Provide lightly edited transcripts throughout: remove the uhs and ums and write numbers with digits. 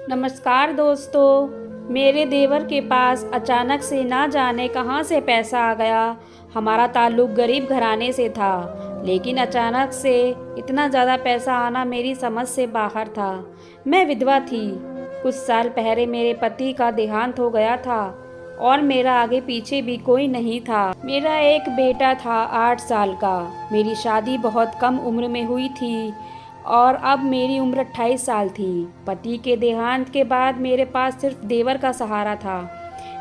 नमस्कार दोस्तों। मेरे देवर के पास अचानक से ना जाने कहां से पैसा आ गया। हमारा ताल्लुक गरीब घराने से था, लेकिन अचानक से इतना ज़्यादा पैसा आना मेरी समझ से बाहर था। मैं विधवा थी। कुछ साल पहले मेरे पति का देहांत हो गया था और मेरा आगे पीछे भी कोई नहीं था। मेरा एक बेटा था 8 साल का। मेरी शादी बहुत कम उम्र में हुई थी और अब मेरी उम्र 28 साल थी। पति के देहांत के बाद मेरे पास सिर्फ देवर का सहारा था।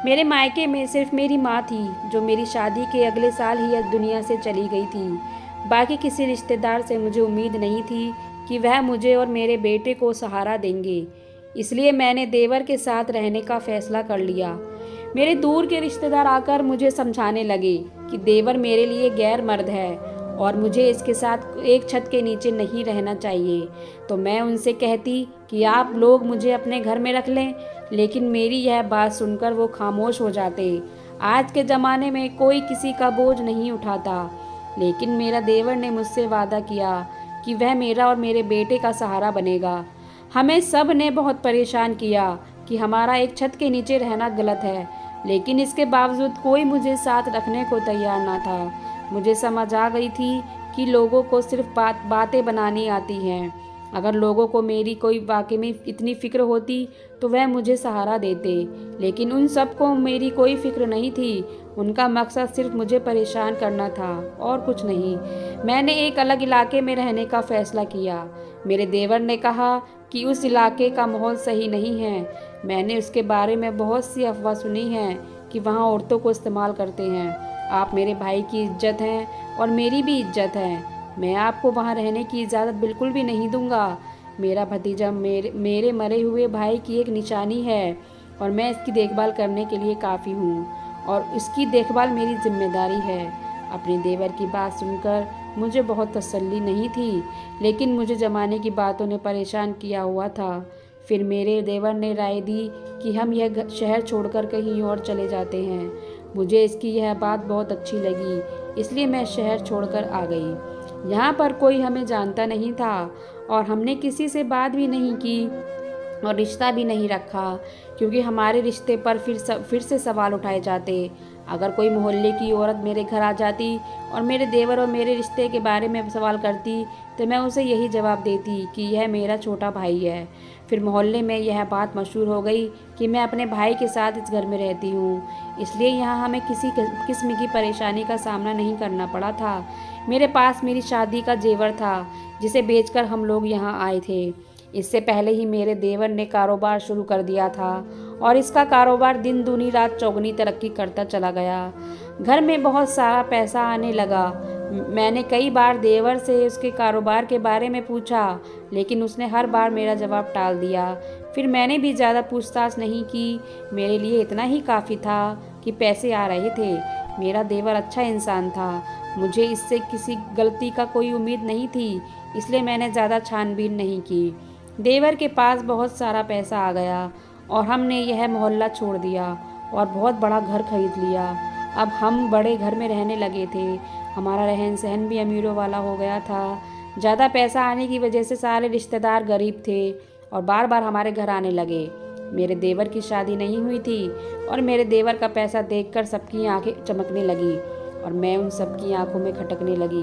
मेरे मायके में सिर्फ मेरी माँ थी, जो मेरी शादी के अगले साल ही इस दुनिया से चली गई थी। बाकी किसी रिश्तेदार से मुझे उम्मीद नहीं थी कि वह मुझे और मेरे बेटे को सहारा देंगे। इसलिए मैंने देवर के साथ रहने का फैसला कर लिया। मेरे दूर के रिश्तेदार आकर मुझे समझाने लगे कि देवर मेरे लिए गैर मर्द है और मुझे इसके साथ एक छत के नीचे नहीं रहना चाहिए। तो मैं उनसे कहती कि आप लोग मुझे अपने घर में रख लें, लेकिन मेरी यह बात सुनकर वो खामोश हो जाते। आज के ज़माने में कोई किसी का बोझ नहीं उठाता, लेकिन मेरा देवर ने मुझसे वादा किया कि वह मेरा और मेरे बेटे का सहारा बनेगा। हमें सब ने बहुत परेशान किया कि हमारा एक छत के नीचे रहना गलत है, लेकिन इसके बावजूद कोई मुझे साथ रखने को तैयार ना था। मुझे समझ आ गई थी कि लोगों को सिर्फ बातें बनानी आती हैं। अगर लोगों को मेरी कोई वाकई में इतनी फ़िक्र होती तो वह मुझे सहारा देते, लेकिन उन सबको मेरी कोई फ़िक्र नहीं थी। उनका मकसद सिर्फ मुझे परेशान करना था और कुछ नहीं। मैंने एक अलग इलाके में रहने का फ़ैसला किया। मेरे देवर ने कहा कि उस इलाके का माहौल सही नहीं है। मैंने उसके बारे में बहुत सी अफवाह सुनी हैं कि वहाँ औरतों को इस्तेमाल करते हैं। आप मेरे भाई की इज्जत हैं और मेरी भी इज्जत है। मैं आपको वहाँ रहने की इजाज़त बिल्कुल भी नहीं दूंगा। मेरा भतीजा मेरे मरे हुए भाई की एक निशानी है और मैं इसकी देखभाल करने के लिए काफ़ी हूँ और इसकी देखभाल मेरी जिम्मेदारी है। अपने देवर की बात सुनकर मुझे बहुत तसल्ली नहीं थी, लेकिन मुझे ज़माने की बातों ने परेशान किया हुआ था। फिर मेरे देवर ने राय दी कि हम यह शहर छोड़कर कहीं और चले जाते हैं। मुझे इसकी यह बात बहुत अच्छी लगी, इसलिए मैं शहर छोड़कर आ गई। यहाँ पर कोई हमें जानता नहीं था और हमने किसी से बात भी नहीं की और रिश्ता भी नहीं रखा, क्योंकि हमारे रिश्ते पर फिर से सवाल उठाए जाते। अगर कोई मोहल्ले की औरत मेरे घर आ जाती और मेरे देवर और मेरे रिश्ते के बारे में सवाल करती तो मैं उसे यही जवाब देती कि यह मेरा छोटा भाई है। फिर मोहल्ले में यह बात मशहूर हो गई कि मैं अपने भाई के साथ इस घर में रहती हूँ, इसलिए यहाँ हमें किसी किस्म की परेशानी का सामना नहीं करना पड़ा था। मेरे पास मेरी शादी का जेवर था, जिसे बेचकर हम लोग यहाँ आए थे। इससे पहले ही मेरे देवर ने कारोबार शुरू कर दिया था और इसका कारोबार दिन दूनी रात चौगुनी तरक्की करता चला गया। घर में बहुत सारा पैसा आने लगा। मैंने कई बार देवर से उसके कारोबार के बारे में पूछा, लेकिन उसने हर बार मेरा जवाब टाल दिया। फिर मैंने भी ज़्यादा पूछताछ नहीं की। मेरे लिए इतना ही काफ़ी था कि पैसे आ रहे थे। मेरा देवर अच्छा इंसान था। मुझे इससे किसी गलती का कोई उम्मीद नहीं थी, इसलिए मैंने ज़्यादा छानबीन नहीं की। देवर के पास बहुत सारा पैसा आ गया और हमने यह मोहल्ला छोड़ दिया और बहुत बड़ा घर खरीद लिया। अब हम बड़े घर में रहने लगे थे। हमारा रहन सहन भी अमीरों वाला हो गया था। ज़्यादा पैसा आने की वजह से सारे रिश्तेदार गरीब थे और बार बार हमारे घर आने लगे। मेरे देवर की शादी नहीं हुई थी और मेरे देवर का पैसा देखकर सबकी आंखें चमकने लगी और मैं उन सबकी आंखों में खटकने लगी।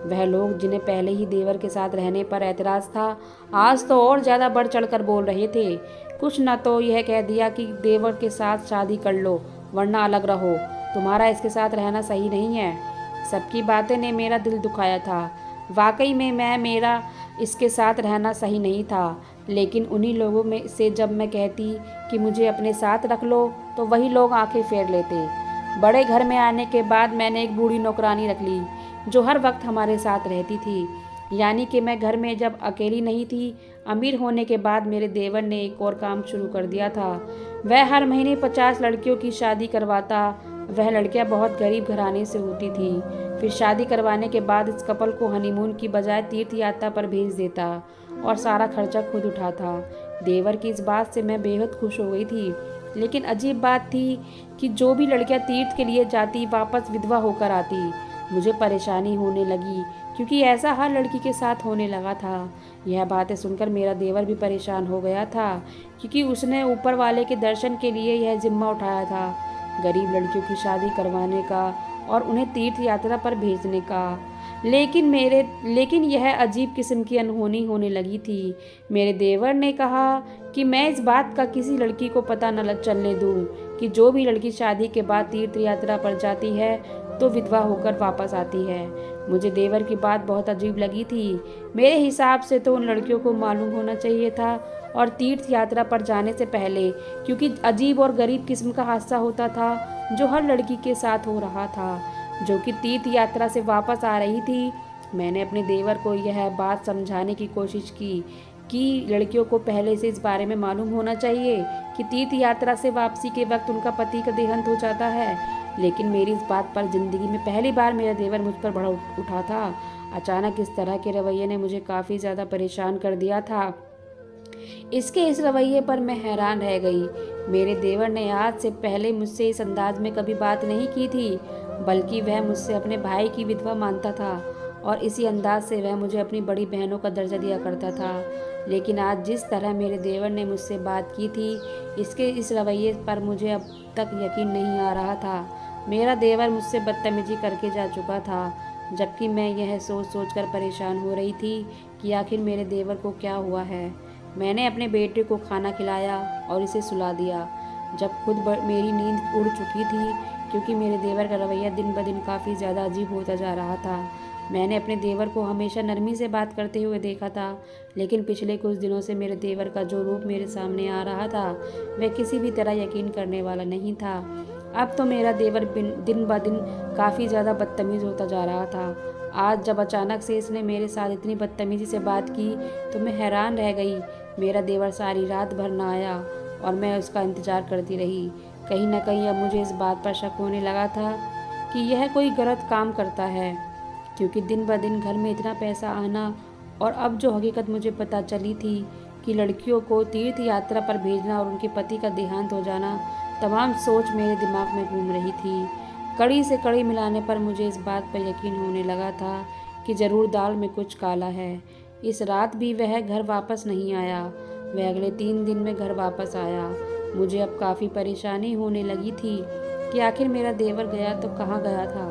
वह लोग जिन्हें पहले ही देवर के साथ रहने पर एतराज़ था, आज तो और ज़्यादा बढ़ चढ़कर बोल रहे थे। कुछ न तो यह कह दिया कि देवर के साथ शादी कर लो वरना अलग रहो, तुम्हारा इसके साथ रहना सही नहीं है। सबकी बातें ने मेरा दिल दुखाया था। वाकई में मेरा इसके साथ रहना सही नहीं था, लेकिन उन्हीं लोगों में से जब मैं कहती कि मुझे अपने साथ रख लो तो वही लोग आंखें फेर लेते। बड़े घर में आने के बाद मैंने एक बूढ़ी नौकरानी रख ली, जो हर वक्त हमारे साथ रहती थी। यानी कि मैं घर में जब अकेली नहीं थी। अमीर होने के बाद मेरे देवर ने एक और काम शुरू कर दिया था। वह हर महीने 50 लड़कियों की शादी करवाता। वह लड़कियां बहुत गरीब घराने से होती थी। फिर शादी करवाने के बाद इस कपल को हनीमून की बजाय तीर्थ यात्रा पर भेज देता और सारा खर्चा खुद उठाता। देवर की इस बात से मैं बेहद खुश हो गई थी, लेकिन अजीब बात थी कि जो भी लड़कियां तीर्थ के लिए जाती वापस विधवा होकर आती। मुझे परेशानी होने लगी क्योंकि ऐसा हर लड़की के साथ होने लगा था। यह बातें सुनकर मेरा देवर भी परेशान हो गया था, क्योंकि उसने ऊपर वाले के दर्शन के लिए यह जिम्मा उठाया था, गरीब लड़कियों की शादी करवाने का और उन्हें तीर्थ यात्रा पर भेजने का। लेकिन यह अजीब किस्म की अनहोनी होने लगी थी। मेरे देवर ने कहा कि मैं इस बात का किसी लड़की को पता न चलने दूं कि जो भी लड़की शादी के बाद तीर्थ यात्रा पर जाती है तो विधवा होकर वापस आती है। मुझे देवर की बात बहुत अजीब लगी थी। मेरे हिसाब से तो उन लड़कियों को मालूम होना चाहिए था और तीर्थ यात्रा पर जाने से पहले, क्योंकि अजीब और गरीब किस्म का हादसा होता था जो हर लड़की के साथ हो रहा था जो कि तीर्थ यात्रा से वापस आ रही थी। मैंने अपने देवर को यह बात समझाने की कोशिश की कि लड़कियों को पहले से इस बारे में मालूम होना चाहिए कि तीर्थ यात्रा से वापसी के वक्त उनका पति का देहांत हो जाता है। लेकिन मेरी इस बात पर जिंदगी में पहली बार मेरा देवर मुझ पर भड़क उठा था। अचानक इस तरह के रवैये ने मुझे काफ़ी ज़्यादा परेशान कर दिया था। इसके इस रवैये पर मैं हैरान रह गई। मेरे देवर ने आज से पहले मुझसे इस अंदाज में कभी बात नहीं की थी, बल्कि वह मुझसे अपने भाई की विधवा मानता था और इसी अंदाज से वह मुझे अपनी बड़ी बहनों का दर्जा दिया करता था। लेकिन आज जिस तरह मेरे देवर ने मुझसे बात की थी, इसके इस रवैये पर मुझे अब तक यकीन नहीं आ रहा था। मेरा देवर मुझसे बदतमीजी करके जा चुका था, जबकि मैं यह सोच सोच कर परेशान हो रही थी कि आखिर मेरे देवर को क्या हुआ है। मैंने अपने बेटे को खाना खिलाया और इसे सुला दिया, जब खुद मेरी नींद उड़ चुकी थी, क्योंकि मेरे देवर का रवैया दिन ब दिन काफ़ी ज़्यादा अजीब होता जा रहा था। मैंने अपने देवर को हमेशा नरमी से बात करते हुए देखा था, लेकिन पिछले कुछ दिनों से मेरे देवर का जो रूप मेरे सामने आ रहा था वह किसी भी तरह यकीन करने वाला नहीं था। अब तो मेरा देवर दिन ब दिन काफ़ी ज़्यादा बदतमीज़ होता जा रहा था। आज जब अचानक से इसने मेरे साथ इतनी बदतमीज़ी से बात की तो मैं हैरान रह गई। मेरा देवर सारी रात भर ना आया और मैं उसका इंतज़ार करती रही। कहीं ना कहीं अब मुझे इस बात पर शक होने लगा था कि यह कोई गलत काम करता है, क्योंकि दिन ब दिन घर में इतना पैसा आना और अब जो हकीकत मुझे पता चली थी कि लड़कियों को तीर्थ यात्रा पर भेजना और उनके पति का देहांत हो जाना, तमाम सोच मेरे दिमाग में घूम रही थी। कड़ी से कड़ी मिलाने पर मुझे इस बात पर यकीन होने लगा था कि ज़रूर दाल में कुछ काला है। इस रात भी वह घर वापस नहीं आया। वह अगले 3 दिन में घर वापस आया। मुझे अब काफ़ी परेशानी होने लगी थी कि आखिर मेरा देवर गया तो कहाँ गया था,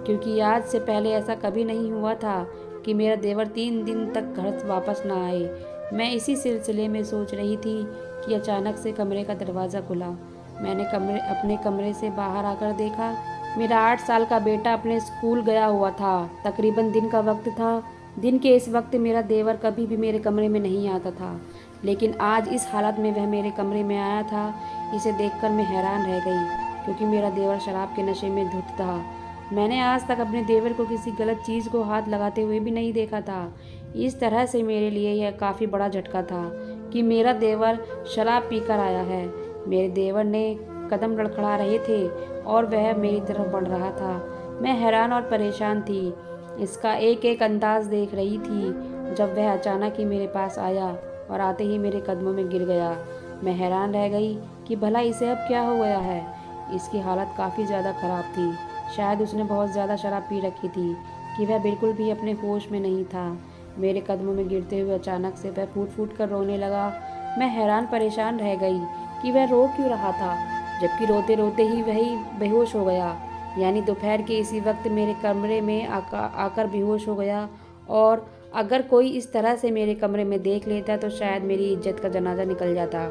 क्योंकि आज से पहले ऐसा कभी नहीं हुआ था कि मेरा देवर 3 दिन तक घर वापस ना आए। मैं इसी सिलसिले में सोच रही थी कि अचानक से कमरे का दरवाज़ा खुला। मैंने अपने कमरे से बाहर आकर देखा। मेरा 8 साल का बेटा अपने स्कूल गया हुआ था। तकरीबन दिन का वक्त था। दिन के इस वक्त मेरा देवर कभी भी मेरे कमरे में नहीं आता था, लेकिन आज इस हालत में वह मेरे कमरे में आया था। इसे देखकर मैं हैरान रह गई, क्योंकि मेरा देवर शराब के नशे में धुत था। मैंने आज तक अपने देवर को किसी गलत चीज़ को हाथ लगाते हुए भी नहीं देखा था। इस तरह से मेरे लिए यह काफ़ी बड़ा झटका था कि मेरा देवर शराब पीकर आया है। मेरे देवर ने कदम लड़खड़ा रहे थे और वह मेरी तरफ बढ़ रहा था। मैं हैरान और परेशान थी। इसका एक एक अंदाज देख रही थी जब वह अचानक ही मेरे पास आया और आते ही मेरे कदमों में गिर गया। मैं हैरान रह गई कि भला इसे अब क्या हो गया है। इसकी हालत काफ़ी ज़्यादा ख़राब थी। शायद उसने बहुत ज़्यादा शराब पी रखी थी कि वह बिल्कुल भी अपने होश में नहीं था। मेरे कदमों में गिरते हुए अचानक से वह फूट फूट कर रोने लगा। मैं हैरान परेशान रह गई कि वह रो क्यों रहा था, जबकि रोते रोते ही वही बेहोश हो गया। यानी दोपहर के इसी वक्त मेरे कमरे में आकर बेहोश हो गया। और अगर कोई इस तरह से मेरे कमरे में देख लेता तो शायद मेरी इज्जत का जनाजा निकल जाता।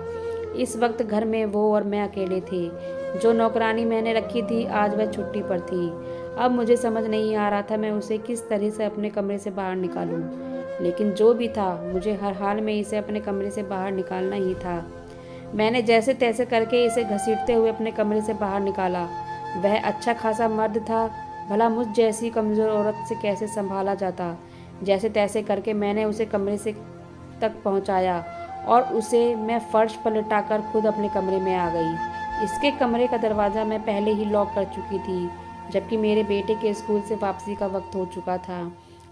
इस वक्त घर में वो और मैं अकेले थे। जो नौकरानी मैंने रखी थी आज वह छुट्टी पर थी। अब मुझे समझ नहीं आ रहा था मैं उसे किस तरह से अपने कमरे से बाहर निकालूं, लेकिन जो भी था मुझे हर हाल में इसे अपने कमरे से बाहर निकालना ही था। मैंने जैसे तैसे करके इसे घसीटते हुए अपने कमरे से बाहर निकाला। वह अच्छा खासा मर्द था, भला मुझ जैसी कमज़ोर औरत से कैसे संभाला जाता। जैसे तैसे करके मैंने उसे कमरे से तक पहुंचाया और उसे मैं फर्श पर लिटाकर खुद अपने कमरे में आ गई। इसके कमरे का दरवाज़ा मैं पहले ही लॉक कर चुकी थी, जबकि मेरे बेटे के स्कूल से वापसी का वक्त हो चुका था।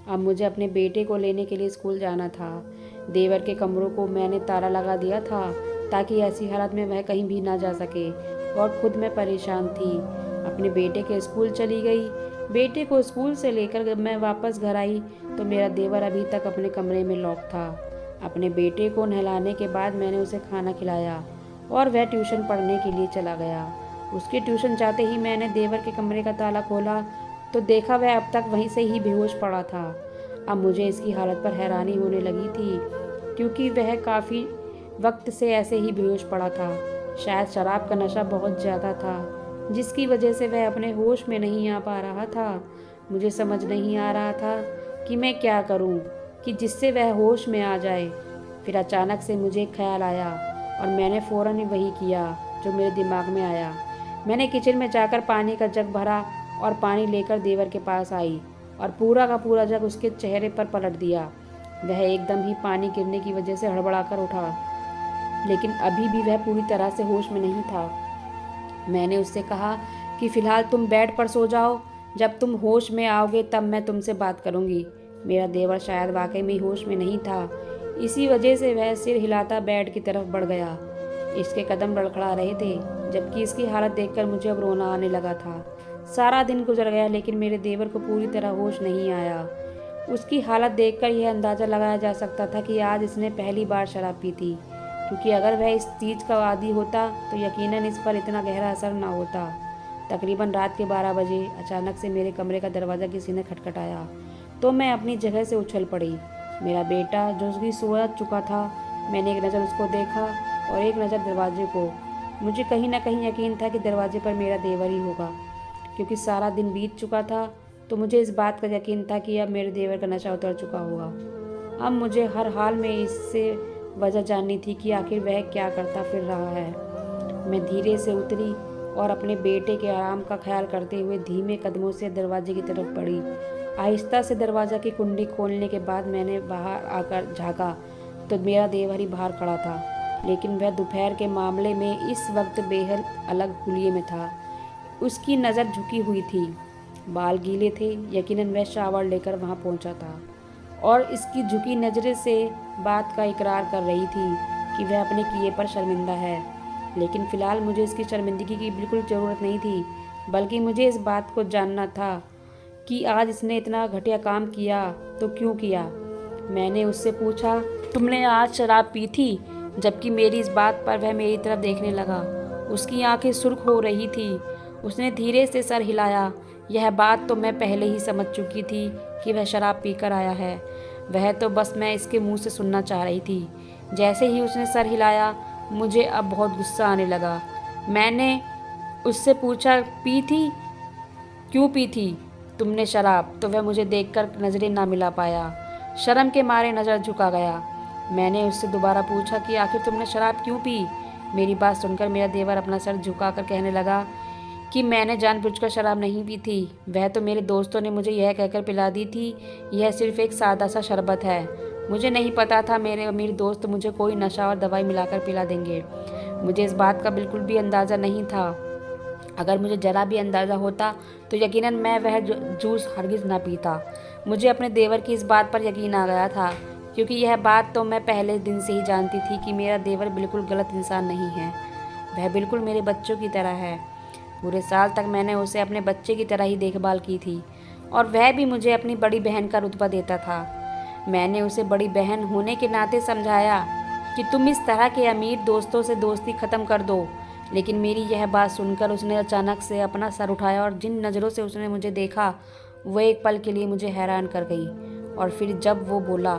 अब मुझे अपने बेटे को लेने के लिए स्कूल जाना था। देवर के कमरों को मैंने ताला लगा दिया था ताकि ऐसी हालत में वह कहीं भी ना जा सके, और खुद मैं परेशान थी। अपने बेटे के स्कूल चली गई। बेटे को स्कूल से लेकर जब मैं वापस घर आई तो मेरा देवर अभी तक अपने कमरे में लॉक था। अपने बेटे को नहलाने के बाद मैंने उसे खाना खिलाया और वह ट्यूशन पढ़ने के लिए चला गया। उसके ट्यूशन जाते ही मैंने देवर के कमरे का ताला खोला तो देखा वह अब तक वहीं से ही बेहोश पड़ा था। अब मुझे इसकी हालत पर हैरानी होने लगी थी, क्योंकि वह काफ़ी वक्त से ऐसे ही बेहोश पड़ा था। शायद शराब का नशा बहुत ज़्यादा था, जिसकी वजह से वह अपने होश में नहीं आ पा रहा था। मुझे समझ नहीं आ रहा था कि मैं क्या करूं कि जिससे वह होश में आ जाए। फिर अचानक से मुझे एक ख्याल आया और मैंने फ़ौरन ही वही किया जो मेरे दिमाग में आया। मैंने किचन में जाकर पानी का जग भरा और पानी लेकर देवर के पास आई और पूरा का पूरा जग उसके चेहरे पर पलट दिया। वह एकदम ही पानी गिरने की वजह से हड़बड़ाकर उठा, लेकिन अभी भी वह पूरी तरह से होश में नहीं था। मैंने उससे कहा कि फ़िलहाल तुम बेड पर सो जाओ, जब तुम होश में आओगे तब मैं तुमसे बात करूँगी। मेरा देवर शायद वाकई में होश में नहीं था, इसी वजह से वह सिर हिलाता बेड की तरफ बढ़ गया। इसके कदम लड़खड़ा रहे थे, जबकि इसकी हालत देखकर मुझे अब रोना आने लगा था। सारा दिन गुजर गया लेकिन मेरे देवर को पूरी तरह होश नहीं आया। उसकी हालत देखकर यह अंदाज़ा लगाया जा सकता था कि आज इसने पहली बार शराब पी थी, क्योंकि अगर वह इस चीज़ का आदी होता तो यकीनन इस पर इतना गहरा असर ना होता। तकरीबन रात के 12 बजे अचानक से मेरे कमरे का दरवाज़ा किसी ने खटखटाया तो मैं अपनी जगह से उछल पड़ी। मेरा बेटा जो उसकी सो चुका था, मैंने एक नज़र उसको देखा और एक नज़र दरवाजे को। मुझे कहीं ना कहीं यकीन था कि दरवाजे पर मेरा देवर ही होगा, क्योंकि सारा दिन बीत चुका था तो मुझे इस बात का यकीन था कि अब मेरे देवर का नशा उतर चुका होगा। अब मुझे हर हाल में इससे वजह जाननी थी कि आखिर वह क्या करता फिर रहा है। मैं धीरे से उतरी और अपने बेटे के आराम का ख्याल करते हुए धीमे कदमों से दरवाजे की तरफ बढ़ी। आहिस्ता से दरवाज़ा की कुंडी खोलने के बाद मैंने बाहर आकर झाँका तो मेरा देवर ही बाहर खड़ा था, लेकिन वह दोपहर के मामले में इस वक्त बेहद अलग हुलिये में था। उसकी नज़र झुकी हुई थी, बाल गीले थे, यकीनन वह शावर लेकर वहाँ पहुँचा था और इसकी झुकी नज़रें से बात का इकरार कर रही थी कि वह अपने किए पर शर्मिंदा है। लेकिन फ़िलहाल मुझे इसकी शर्मिंदगी की बिल्कुल ज़रूरत नहीं थी, बल्कि मुझे इस बात को जानना था कि आज इसने इतना घटिया काम किया तो क्यों किया। मैंने उससे पूछा, तुमने आज शराब पी थी? जबकि मेरी इस बात पर वह मेरी तरफ देखने लगा। उसकी आंखें सुर्ख हो रही थी। उसने धीरे से सर हिलाया। यह बात तो मैं पहले ही समझ चुकी थी कि वह शराब पीकर आया है। वह तो बस मैं इसके मुंह से सुनना चाह रही थी। जैसे ही उसने सर हिलाया, मुझे अब बहुत गुस्सा आने लगा। मैंने उससे पूछा, पी थी? क्यों पी थी तुमने शराब? तो वह मुझे देखकर नज़रें ना मिला पाया। शर्म के मारे नज़र झुका गया। मैंने उससे दोबारा पूछा कि आखिर तुमने शराब क्यों पी? मेरी बात सुनकर मेरा देवर अपना सर झुकाकर कहने लगा कि मैंने जानबूझकर शराब नहीं पी थी। वह तो मेरे दोस्तों ने मुझे यह कहकर पिला दी थी, यह सिर्फ एक सादा सा शरबत है। मुझे नहीं पता था मेरे अमीर दोस्त मुझे कोई नशा और दवाई मिलाकर पिला देंगे। मुझे इस बात का बिल्कुल भी अंदाज़ा नहीं था। अगर मुझे ज़रा भी अंदाज़ा होता तो यकीनन मैं वह जूस हरगिज़ ना पीता। मुझे अपने देवर की इस बात पर यकीन आ गया था, क्योंकि यह बात तो मैं पहले दिन से ही जानती थी कि मेरा देवर बिल्कुल गलत इंसान नहीं है। वह बिल्कुल मेरे बच्चों की तरह है। पूरे साल तक मैंने उसे अपने बच्चे की तरह ही देखभाल की थी और वह भी मुझे अपनी बड़ी बहन का रुतबा देता था। मैंने उसे बड़ी बहन होने के नाते समझाया कि तुम इस तरह के अमीर दोस्तों से दोस्ती ख़त्म कर दो, लेकिन मेरी यह बात सुनकर उसने अचानक से अपना सर उठाया और जिन नज़रों से उसने मुझे देखा वह एक पल के लिए मुझे हैरान कर गई। और फिर जब वो बोला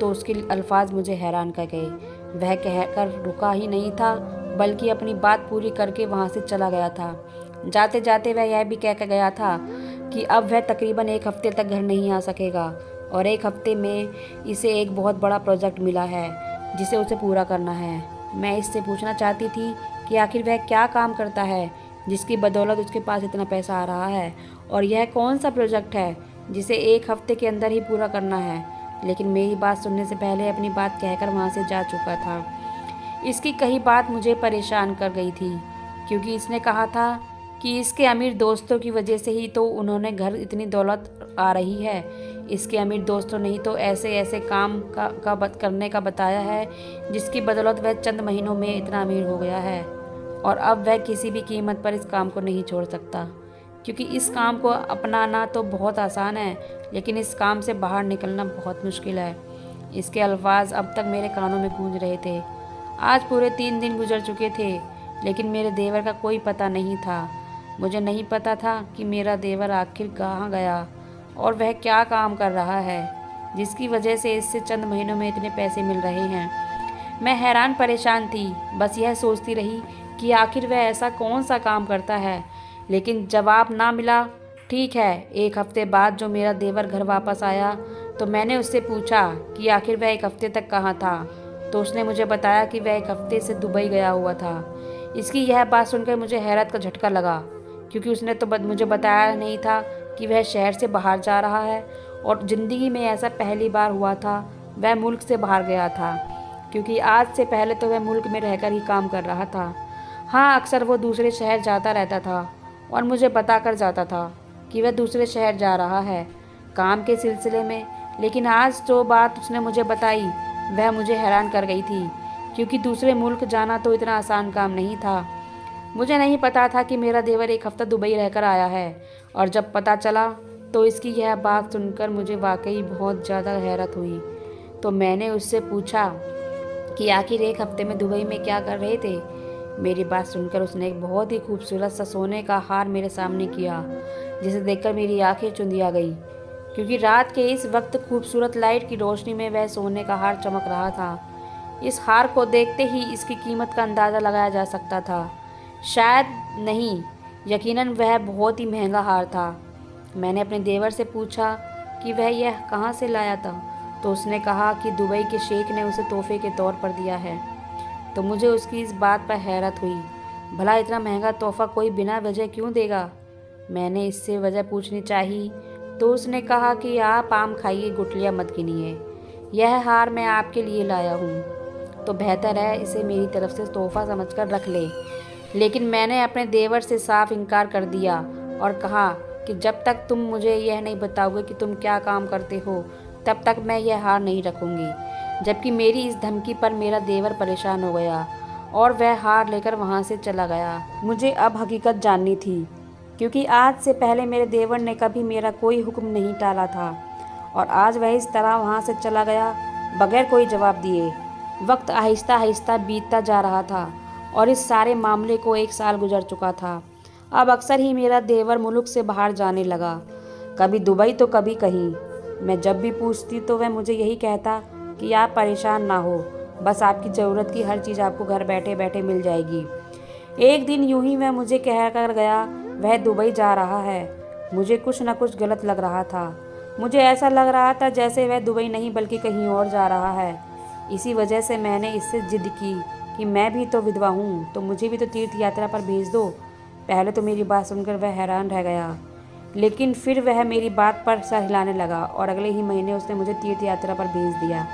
तो उसके अल्फाज मुझे हैरान कर गए। वह कहकर रुका ही नहीं था, बल्कि अपनी बात पूरी करके वहाँ से चला गया था। जाते जाते वह यह भी कह कर गया था कि अब वह तकरीबन 1 हफ्ते तक घर नहीं आ सकेगा और 1 हफ्ते में इसे एक बहुत बड़ा प्रोजेक्ट मिला है जिसे उसे पूरा करना है। मैं इससे पूछना चाहती थी कि आखिर वह क्या काम करता है जिसकी बदौलत उसके पास इतना पैसा आ रहा है, और यह कौन सा प्रोजेक्ट है जिसे 1 हफ्ते के अंदर ही पूरा करना है। लेकिन मेरी बात सुनने से पहले अपनी बात कहकर वहाँ से जा चुका था। इसकी कही बात मुझे परेशान कर गई थी, क्योंकि इसने कहा था कि इसके अमीर दोस्तों की वजह से ही तो उन्होंने घर इतनी दौलत आ रही है। इसके अमीर दोस्तों ने ही तो ऐसे ऐसे काम करने का बताया है जिसकी बदौलत वह चंद महीनों में इतना अमीर हो गया है, और अब वह किसी भी कीमत पर इस काम को नहीं छोड़ सकता। क्योंकि इस काम को अपनाना तो बहुत आसान है, लेकिन इस काम से बाहर निकलना बहुत मुश्किल है। इसके अल्फाज अब तक मेरे कानों में गूंज रहे थे। आज पूरे 3 दिन गुजर चुके थे, लेकिन मेरे देवर का कोई पता नहीं था। मुझे नहीं पता था कि मेरा देवर आखिर कहाँ गया और वह क्या काम कर रहा है, जिसकी वजह से इससे चंद महीनों में इतने पैसे मिल रहे हैं। मैं हैरान परेशान थी, बस यह सोचती रही कि आखिर वह ऐसा कौन सा काम करता है, लेकिन जवाब ना मिला। ठीक है, 1 हफ्ते बाद जो मेरा देवर घर वापस आया तो मैंने उससे पूछा कि आखिर वह 1 हफ्ते तक कहाँ था, तो उसने मुझे बताया कि वह 1 हफ्ते से दुबई गया हुआ था। इसकी यह बात सुनकर मुझे हैरत का झटका लगा, क्योंकि उसने तो मुझे बताया नहीं था कि वह शहर से बाहर जा रहा है, और ज़िंदगी में ऐसा पहली बार हुआ था वह मुल्क से बाहर गया था, क्योंकि आज से पहले तो वह मुल्क में रहकर ही काम कर रहा था। हाँ, अक्सर वो दूसरे शहर जाता रहता था और मुझे बता कर जाता था कि वह दूसरे शहर जा रहा है काम के सिलसिले में, लेकिन आज जो बात उसने मुझे बताई वह मुझे हैरान कर गई थी, क्योंकि दूसरे मुल्क जाना तो इतना आसान काम नहीं था। मुझे नहीं पता था कि मेरा देवर 1 हफ्ता दुबई रहकर आया है, और जब पता चला तो इसकी यह बात सुनकर मुझे वाकई बहुत ज़्यादा हैरत हुई। तो मैंने उससे पूछा कि आखिर 1 हफ्ते में दुबई में क्या कर रहे थे। मेरी बात सुनकर उसने एक बहुत ही खूबसूरत सा सोने का हार मेरे सामने किया, जिसे देखकर मेरी आंखें चुंधिया गई, क्योंकि रात के इस वक्त खूबसूरत लाइट की रोशनी में वह सोने का हार चमक रहा था। इस हार को देखते ही इसकी कीमत का अंदाज़ा लगाया जा सकता था। शायद नहीं, यकीनन वह बहुत ही महंगा हार था। मैंने अपने देवर से पूछा कि वह यह कहाँ से लाया था, तो उसने कहा कि दुबई के शेख ने उसे तोहफे के तौर पर दिया है। तो मुझे उसकी इस बात पर हैरत हुई। भला इतना महंगा तोहफा कोई बिना वजह क्यों देगा। मैंने इससे वजह पूछनी चाहिए, तो उसने कहा कि आप आम खाइए, गुठलियाँ मत गिनिए। यह हार मैं आपके लिए लाया हूँ, तो बेहतर है इसे मेरी तरफ से तोहफा समझकर रख ले। लेकिन मैंने अपने देवर से साफ इनकार कर दिया और कहा कि जब तक तुम मुझे यह नहीं बताओगे कि तुम क्या काम करते हो, तब तक मैं यह हार नहीं रखूँगी। जबकि मेरी इस धमकी पर मेरा देवर परेशान हो गया और वह हार लेकर वहाँ से चला गया। मुझे अब हकीकत जाननी थी, क्योंकि आज से पहले मेरे देवर ने कभी मेरा कोई हुक्म नहीं टाला था, और आज वह इस तरह वहाँ से चला गया बगैर कोई जवाब दिए। वक्त आहिस्ता आहिस्ता बीतता जा रहा था और इस सारे मामले को 1 साल गुजर चुका था। अब अक्सर ही मेरा देवर मुल्क से बाहर जाने लगा, कभी दुबई तो कभी कहीं। मैं जब भी पूछती तो वह मुझे यही कहता कि आप परेशान ना हो, बस आपकी ज़रूरत की हर चीज़ आपको घर बैठे बैठे मिल जाएगी। एक दिन यूं ही वह मुझे कह कर गया वह दुबई जा रहा है। मुझे कुछ न कुछ गलत लग रहा था। मुझे ऐसा लग रहा था जैसे वह दुबई नहीं बल्कि कहीं और जा रहा है। इसी वजह से मैंने इससे जिद की कि मैं भी तो विधवा हूँ, तो मुझे भी तो तीर्थ यात्रा पर भेज दो। पहले तो मेरी बात सुनकर वह हैरान रह गया, लेकिन फिर वह मेरी बात पर सर हिलाने लगा और अगले ही महीने उसने मुझे तीर्थ यात्रा पर भेज दिया।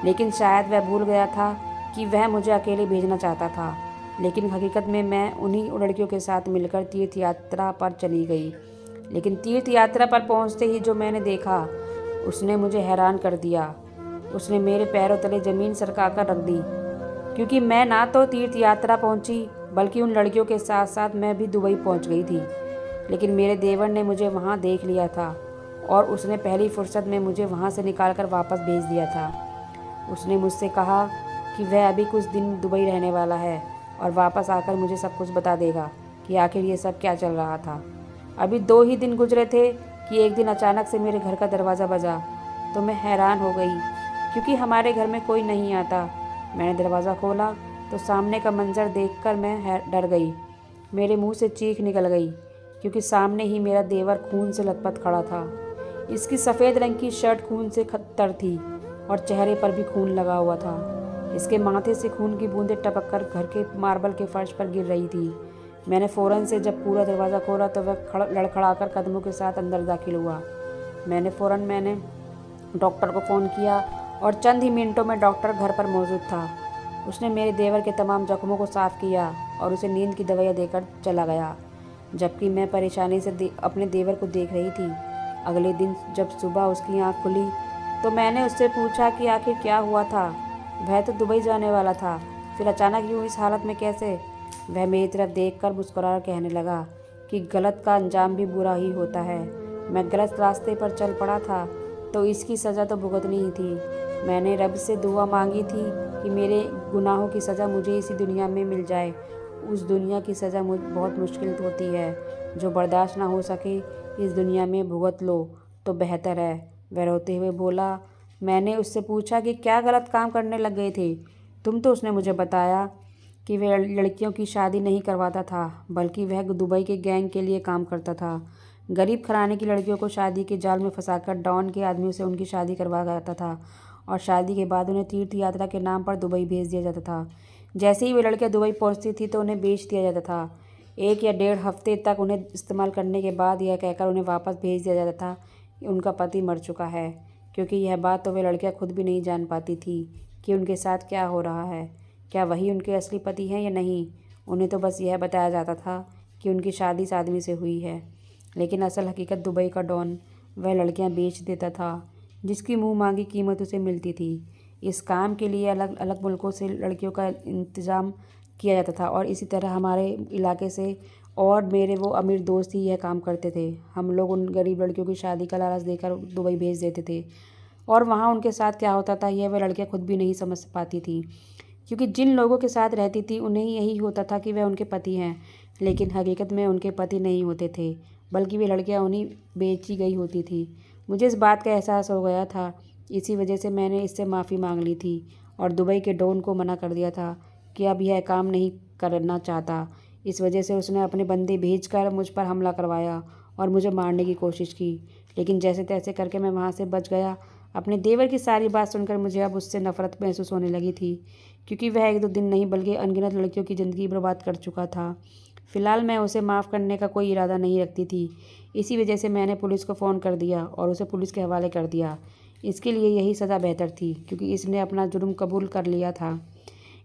लेकिन शायद वह भूल गया था कि वह मुझे अकेले भेजना चाहता था, लेकिन हकीकत में मैं उन्हीं लड़कियों के साथ मिलकर तीर्थ यात्रा पर चली गई। लेकिन तीर्थ यात्रा पर पहुंचते ही जो मैंने देखा उसने मुझे हैरान कर दिया। उसने मेरे पैरों तले ज़मीन सरका कर रख दी, क्योंकि मैं ना तो तीर्थ यात्रा पहुंची बल्कि उन लड़कियों के साथ साथ मैं भी दुबई पहुंच गई थी। लेकिन मेरे देवर ने मुझे वहां देख लिया था और उसने पहली फुर्सत में मुझे वहां से निकाल कर वापस भेज दिया था। उसने मुझसे कहा कि वह अभी कुछ दिन दुबई रहने वाला है और वापस आकर मुझे सब कुछ बता देगा कि आखिर ये सब क्या चल रहा था। अभी 2 ही दिन गुजरे थे कि एक दिन अचानक से मेरे घर का दरवाज़ा बजा, तो मैं हैरान हो गई, क्योंकि हमारे घर में कोई नहीं आता। मैंने दरवाज़ा खोला तो सामने का मंजर देखकर मैं डर गई। मेरे मुंह से चीख निकल गई, क्योंकि सामने ही मेरा देवर खून से लथपथ खड़ा था। इसकी सफ़ेद रंग की शर्ट खून से तर थी और चेहरे पर भी खून लगा हुआ था। इसके माथे से खून की बूंदें टपक कर घर के मार्बल के फर्श पर गिर रही थी। मैंने फ़ौरन से जब पूरा दरवाज़ा खोला तो वह लड़खड़ाकर कदमों के साथ अंदर दाखिल हुआ। मैंने डॉक्टर को फ़ोन किया और चंद ही मिनटों में डॉक्टर घर पर मौजूद था। उसने मेरे देवर के तमाम जख्मों को साफ़ किया और उसे नींद की दवाइयाँ देकर चला गया, जबकि मैं परेशानी से अपने देवर को देख रही थी। अगले दिन जब सुबह उसकी आँख खुली तो मैंने उससे पूछा कि आखिर क्या हुआ था। वह तो दुबई जाने वाला था, फिर अचानक यूँ इस हालत में कैसे। वह मेरी तरफ देखकर मुस्कुराकर कहने लगा कि गलत का अंजाम भी बुरा ही होता है। मैं गलत रास्ते पर चल पड़ा था तो इसकी सज़ा तो भुगतनी ही थी। मैंने रब से दुआ मांगी थी कि मेरे गुनाहों की सज़ा मुझे इसी दुनिया में मिल जाए। उस दुनिया की सज़ा बहुत मुश्किल होती है, जो बर्दाश्त ना हो सके इस दुनिया में भुगत लो तो बेहतर है। वह रोते हुए बोला। मैंने उससे पूछा कि क्या गलत काम करने लग गए थे तुम? तो उसने मुझे बताया कि वह लड़कियों की शादी नहीं करवाता था, बल्कि वह दुबई के गैंग के लिए काम करता था। गरीब घराने की लड़कियों को शादी के जाल में फंसाकर डॉन के आदमियों से उनकी शादी करवा जाता था और शादी के बाद उन्हें तीर्थ यात्रा के नाम पर दुबई भेज दिया जाता था। जैसे ही वे लड़कियां दुबई पहुंचती थी तो उन्हें बेच दिया जाता था। 1 या 1.5 हफ्ते तक उन्हें इस्तेमाल करने के बाद यह कहकर उन्हें वापस भेज दिया जाता था कि उनका पति मर चुका है, क्योंकि यह बात तो वे लड़कियां खुद भी नहीं जान पाती थी कि उनके साथ क्या हो रहा है, क्या वही उनके असली पति हैं या नहीं। उन्हें तो बस यह बताया जाता था कि उनकी शादी इस आदमी से हुई है, लेकिन असल हकीकत दुबई का डॉन वह लड़कियां बेच देता था, जिसकी मुंह मांगी कीमत उसे मिलती थी। इस काम के लिए अलग अलग मुल्कों से लड़कियों का इंतज़ाम किया जाता था और इसी तरह हमारे इलाके से और मेरे वो अमीर दोस्त ही यह काम करते थे। हम लोग उन गरीब लड़कियों की शादी का लालच देकर दुबई भेज देते थे और वहाँ उनके साथ क्या होता था यह वह लड़कियाँ खुद भी नहीं समझ पाती थी, क्योंकि जिन लोगों के साथ रहती थी उन्हें यही होता था कि वह उनके पति हैं, लेकिन हकीकत में उनके पति नहीं होते थे, बल्कि वे लड़कियां उन्हीं बेची गई होती थी। मुझे इस बात का एहसास हो गया था, इसी वजह से मैंने इससे माफ़ी मांग ली थी और दुबई के डॉन को मना कर दिया था कि अब यह काम नहीं करना चाहता। इस वजह से उसने अपने बंदे भेजकर मुझ पर हमला करवाया और मुझे मारने की कोशिश की, लेकिन जैसे तैसे करके मैं वहाँ से बच गया। अपने देवर की सारी बात सुनकर मुझे अब उससे नफ़रत महसूस होने लगी थी, क्योंकि वह 1-2 दिन नहीं बल्कि अनगिनत लड़कियों की ज़िंदगी बर्बाद कर चुका था। फ़िलहाल मैं उसे माफ़ करने का कोई इरादा नहीं रखती थी। इसी वजह से मैंने पुलिस को फ़ोन कर दिया और उसे पुलिस के हवाले कर दिया। इसके लिए यही सज़ा बेहतर थी, क्योंकि इसने अपना जुर्म कबूल कर लिया था।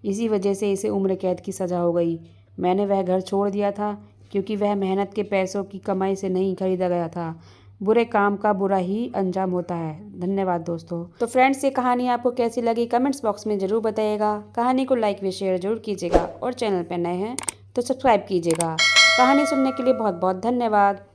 इसी वजह से इसे उम्र कैद की सज़ा हो गई। मैंने वह घर छोड़ दिया था, क्योंकि वह मेहनत के पैसों की कमाई से नहीं खरीदा गया था। बुरे काम का बुरा ही अंजाम होता है। धन्यवाद दोस्तों। तो फ्रेंड्स, ये कहानी आपको कैसी लगी कमेंट्स बॉक्स में ज़रूर बताइएगा। कहानी को लाइक व शेयर जरूर कीजिएगा और चैनल पर नए हैं तो सब्सक्राइब कीजिएगा। कहानी सुनने के लिए बहुत बहुत धन्यवाद।